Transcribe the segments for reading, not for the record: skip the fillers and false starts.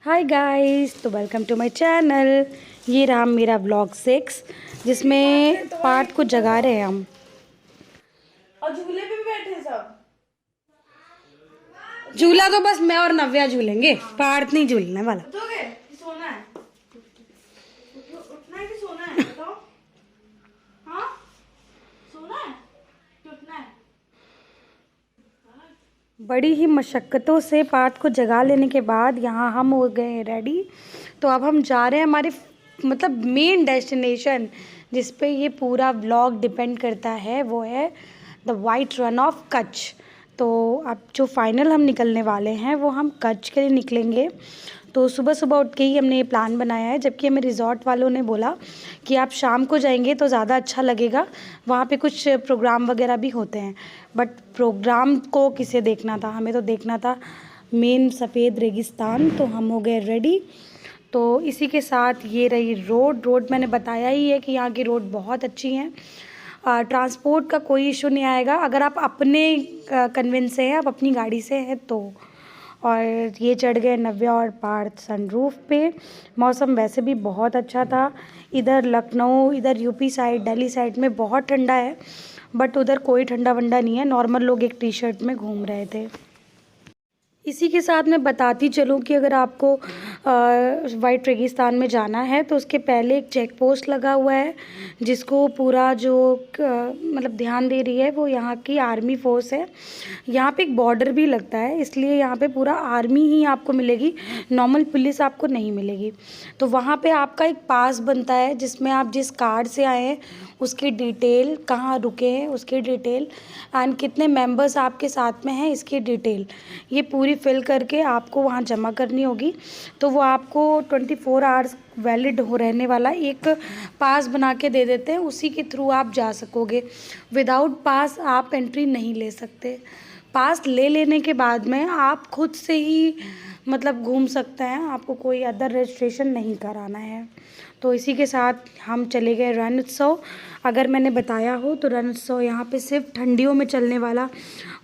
Hi guys, तो welcome to my channel. ये रहा मेरा व्लॉग 6 जिसमें पार्थ को जगा रहे हैं हम। और झूले पे भी बैठे सब। झूला तो बस मैं और नव्या झूलेंगे, पार्थ नहीं झूलने वाला। उठोगे कि सोना है? उठना है कि सोना है बताओ। हाँ, सोना है कि उठना है? बड़ी ही मशक्क़तों से पार्थ को जगा लेने के बाद यहाँ हम हो गए रेडी। तो अब हम जा रहे हैं हमारे मतलब मेन डेस्टिनेशन, जिस पे ये पूरा व्लॉग डिपेंड करता है, वो है the white run of Kutch. तो अब जो फाइनल हम निकलने वाले हैं वो हम कच्छ के लिए निकलेंगे। तो सुबह सुबह उठ के ही हमने ये प्लान बनाया है, जबकि हमें रिज़ॉर्ट वालों ने बोला कि आप शाम को जाएंगे तो ज़्यादा अच्छा लगेगा, वहाँ पे कुछ प्रोग्राम वगैरह भी होते हैं। बट प्रोग्राम को किसे देखना था, हमें तो देखना था मेन सफ़ेद रेगिस्तान। तो हम हो गए रेडी। तो इसी के साथ ये रही रोड मैंने बताया ही है कि यहाँ की रोड बहुत अच्छी हैं। ट्रांसपोर्ट का कोई इशू नहीं आएगा अगर आप अपने कन्विंस से हैं, आप अपनी गाड़ी से हैं तो। और ये चढ़ गए नव्या और पार्थ सनरूफ पे। मौसम वैसे भी बहुत अच्छा था। इधर लखनऊ, इधर यूपी साइड, दिल्ली साइड में बहुत ठंडा है, बट उधर कोई ठंडा वंडा नहीं है। नॉर्मल लोग एक टी शर्ट में घूम रहे थे। इसी के साथ मैं बताती चलूँ कि अगर आपको वाइट रेगिस्तान में जाना है तो उसके पहले एक चेक पोस्ट लगा हुआ है, जिसको पूरा जो मतलब ध्यान दे रही है वो यहाँ की आर्मी फ़ोर्स है। यहाँ पे एक बॉर्डर भी लगता है, इसलिए यहाँ पे पूरा आर्मी ही आपको मिलेगी, नॉर्मल पुलिस आपको नहीं मिलेगी। तो वहाँ पे आपका एक पास बनता है जिसमें आप जिस कार्ड से आए हैं उसकी डिटेल, कहाँ रुके हैं उसकी डिटेल, एंड कितने मेंबर्स आपके साथ में हैं इसकी डिटेल, ये पूरी फिल करके आपको वहाँ जमा करनी होगी। तो वो आपको 24 आवर्स वैलिड हो रहने वाला एक पास बना के दे देते हैं, उसी के थ्रू आप जा सकोगे। विदाउट पास आप एंट्री नहीं ले सकते। पास ले लेने के बाद में आप खुद से ही मतलब घूम सकते हैं, आपको कोई अदर रजिस्ट्रेशन नहीं कराना है। तो इसी के साथ हम चले गए रण उत्सव। अगर मैंने बताया हो तो रण उत्सव यहाँ पे सिर्फ ठंडियों में चलने वाला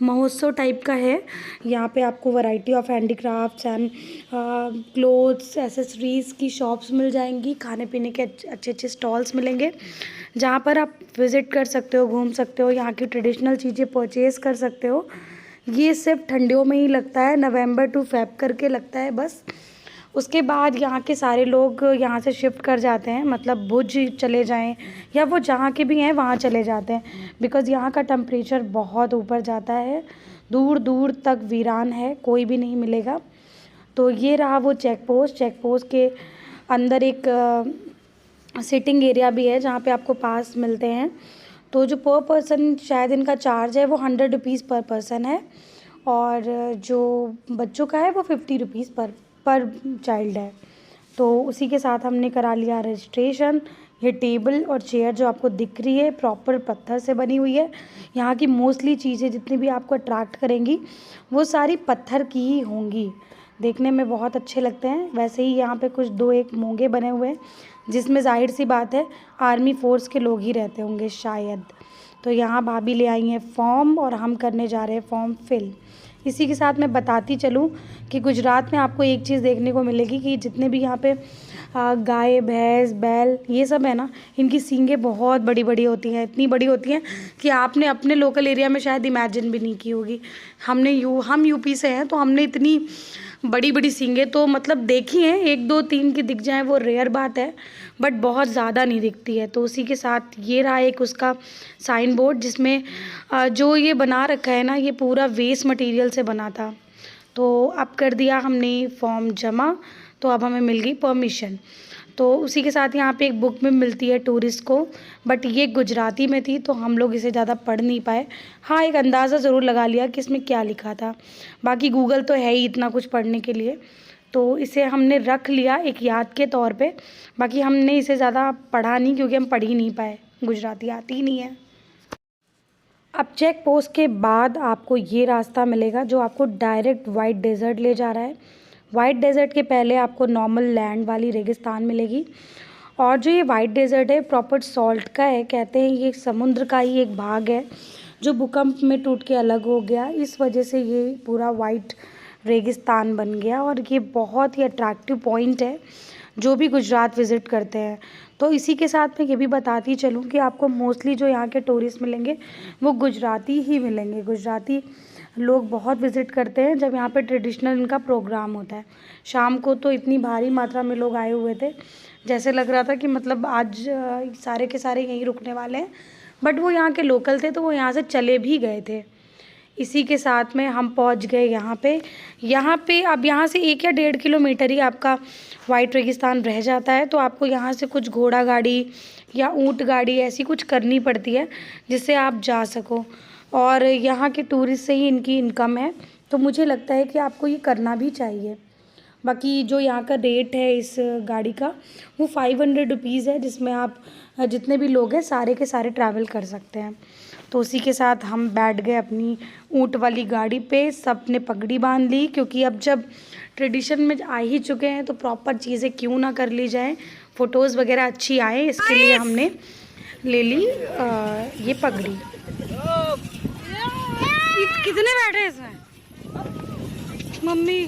महोत्सव टाइप का है। यहाँ पे आपको variety of handicrafts and clothes, accessories की शॉप्स मिल जाएंगी, खाने पीने के अच्छे अच्छे स्टॉल्स मिलेंगे जहाँ पर आप विज़िट कर सकते हो, घूम सकते हो, यहाँ की ट्रेडिशनल चीज़ें परचेज़ कर सकते हो। ये सिर्फ ठंडियों में ही लगता है, नवंबर टू फ़ेब करके लगता है बस। उसके बाद यहाँ के सारे लोग यहाँ से शिफ्ट कर जाते हैं, मतलब भुज चले जाएं या वो जहाँ के भी हैं वहाँ चले जाते हैं, बिकॉज़ यहाँ का टेम्परेचर बहुत ऊपर जाता है, दूर दूर तक वीरान है, कोई भी नहीं मिलेगा। तो ये रहा वो चेक पोस्ट के अंदर एक सिटिंग एरिया भी है जहाँ पे आपको पास मिलते हैं। तो जो पर पर्सन शायद इनका चार्ज है वो 100 रुपीज़ पर पर्सन है, और जो बच्चों का है वो 50 रुपीज़ पर चाइल्ड है। तो उसी के साथ हमने करा लिया रजिस्ट्रेशन। ये टेबल और चेयर जो आपको दिख रही है प्रॉपर पत्थर से बनी हुई है। यहाँ की मोस्टली चीज़ें जितनी भी आपको अट्रैक्ट करेंगी वो सारी पत्थर की ही होंगी, देखने में बहुत अच्छे लगते हैं। वैसे ही यहाँ पे कुछ दो एक मोंगे बने हुए हैं जिसमें जाहिर सी बात है आर्मी फ़ोर्स के लोग ही रहते होंगे शायद। तो यहाँ भाभी ले आई हैं फॉर्म और हम करने जा रहे हैं फॉर्म फिल। इसी के साथ मैं बताती चलूँ कि गुजरात में आपको एक चीज़ देखने को मिलेगी कि जितने भी यहाँ पे गाय, भैंस, बैल ये सब है ना, इनकी सींगें बहुत बड़ी बड़ी होती हैं, इतनी बड़ी होती हैं कि आपने अपने लोकल एरिया में शायद इमेजिन भी नहीं की होगी। हम यूपी से हैं तो हमने इतनी बड़ी बड़ी सींगें तो मतलब देखी हैं, 1 2 3 की दिख जाए वो रेयर बात है, बट बहुत ज़्यादा नहीं दिखती है। तो उसी के साथ ये रहा एक उसका साइन बोर्ड जिसमें जो ये बना रखा है ना, ये पूरा वेस्ट मटेरियल से बना था। तो अब कर दिया हमने फॉर्म जमा, तो अब हमें मिल गई परमिशन। तो उसी के साथ यहाँ पे एक बुक में मिलती है टूरिस्ट को, बट ये गुजराती में थी तो हम लोग इसे ज़्यादा पढ़ नहीं पाए। हाँ, एक अंदाज़ा ज़रूर लगा लिया कि इसमें क्या लिखा था, बाकी गूगल तो है ही इतना कुछ पढ़ने के लिए, तो इसे हमने रख लिया एक याद के तौर पे। बाकी हमने इसे ज़्यादा पढ़ा नहीं क्योंकि हम पढ़ ही नहीं पाए, गुजराती आती ही नहीं है। अब चेक पोस्ट के बाद आपको ये रास्ता मिलेगा जो आपको डायरेक्ट वाइट डेजर्ट ले जा रहा है। वाइट डेजर्ट के पहले आपको नॉर्मल लैंड वाली रेगिस्तान मिलेगी, और जो ये वाइट डेजर्ट है प्रॉपर सॉल्ट का है, कहते हैं ये समुद्र का ही एक भाग है जो भूकंप में टूट के अलग हो गया, इस वजह से ये पूरा वाइट रेगिस्तान बन गया और ये बहुत ही अट्रैक्टिव पॉइंट है जो भी गुजरात विज़िट करते हैं। तो इसी के साथ मैं ये भी बताती चलूँ कि आपको मोस्टली जो यहाँ के टूरिस्ट मिलेंगे वो गुजराती ही मिलेंगे। गुजराती लोग बहुत विज़िट करते हैं जब यहाँ पे ट्रेडिशनल इनका प्रोग्राम होता है। शाम को तो इतनी भारी मात्रा में लोग आए हुए थे, जैसे लग रहा था कि मतलब आज सारे के सारे यहीं रुकने वाले हैं, बट वो यहाँ के लोकल थे तो वो यहाँ से चले भी गए थे। इसी के साथ में हम पहुँच गए यहाँ पे अब यहाँ से 1 या 1.5 किलोमीटर ही आपका वाइट रेगिस्तान रह जाता है। तो आपको यहाँ से कुछ घोड़ा गाड़ी या ऊँट गाड़ी ऐसी कुछ करनी पड़ती है जिससे आप जा सको, और यहाँ के टूरिस्ट से ही इनकी इनकम है, तो मुझे लगता है कि आपको ये करना भी चाहिए। बाकी जो यहाँ का रेट है इस गाड़ी का वो 500 रुपीज़ है, जिसमें आप जितने भी लोग हैं सारे के सारे ट्रैवल कर सकते हैं। तो उसी के साथ हम बैठ गए अपनी ऊँट वाली गाड़ी पे, सब ने पगड़ी बांध ली, क्योंकि अब जब ट्रेडिशन में आ ही चुके हैं तो प्रॉपर चीज़ें क्यों ना कर ली जाए, फ़ोटोज़ वगैरह अच्छी आए, इसके लिए हमने ले ली ये पगड़ी। कितने बैठे हैं इसमें मम्मी?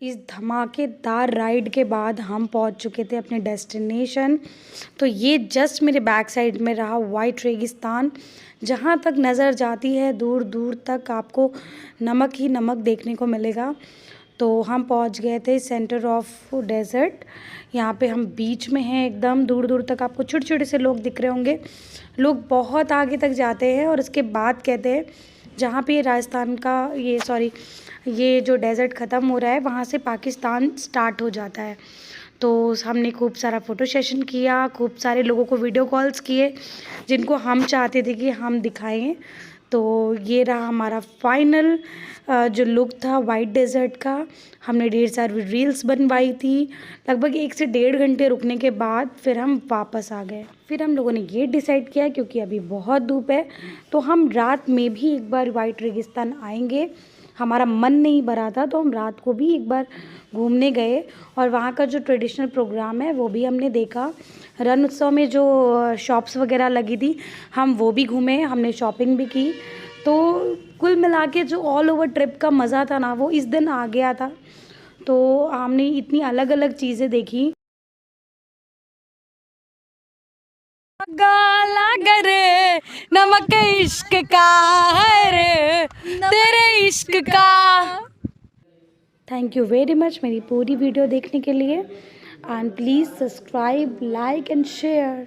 इस धमाकेदार राइड के बाद हम पहुंच चुके थे अपने डेस्टिनेशन। तो ये जस्ट मेरे बैक साइड में रहा वाइट रेगिस्तान, जहाँ तक नज़र जाती है दूर दूर तक आपको नमक ही नमक देखने को मिलेगा। तो हम पहुंच गए थे सेंटर ऑफ डेजर्ट। यहाँ पे हम बीच में हैं, एकदम दूर दूर तक आपको छोटे छोटे से लोग दिख रहे होंगे। लोग बहुत आगे तक जाते हैं और उसके बाद कहते हैं जहाँ पे राजस्थान का ये जो डेज़र्ट ख़त्म हो रहा है वहाँ से पाकिस्तान स्टार्ट हो जाता है। तो हमने खूब सारा फ़ोटो सेशन किया, खूब सारे लोगों को वीडियो कॉल्स किए जिनको हम चाहते थे कि हम दिखाएं। तो ये रहा हमारा फाइनल जो लुक था वाइट डेज़र्ट का। हमने ढेर सारी रील्स बनवाई थी। लगभग 1 से 1.5 घंटे रुकने के बाद फिर हम वापस आ गए। फिर हम लोगों ने ये डिसाइड किया क्योंकि अभी बहुत धूप है तो हम रात में भी एक बार वाइट रेगिस्तान आएंगे। हमारा मन नहीं भरा था तो हम रात को भी एक बार घूमने गए और वहाँ का जो ट्रेडिशनल प्रोग्राम है वो भी हमने देखा। रण उत्सव में जो शॉप्स वगैरह लगी थी हम वो भी घूमे, हमने शॉपिंग भी की। तो कुल मिला के जो ऑल ओवर ट्रिप का मज़ा था ना वो इस दिन आ गया था। तो हमने इतनी अलग अलग चीज़ें देखी। गाला करे नमक इश्क का है रे तेरे इश्क का। थैंक यू वेरी मच मेरी पूरी वीडियो देखने के लिए, and please subscribe, like and share.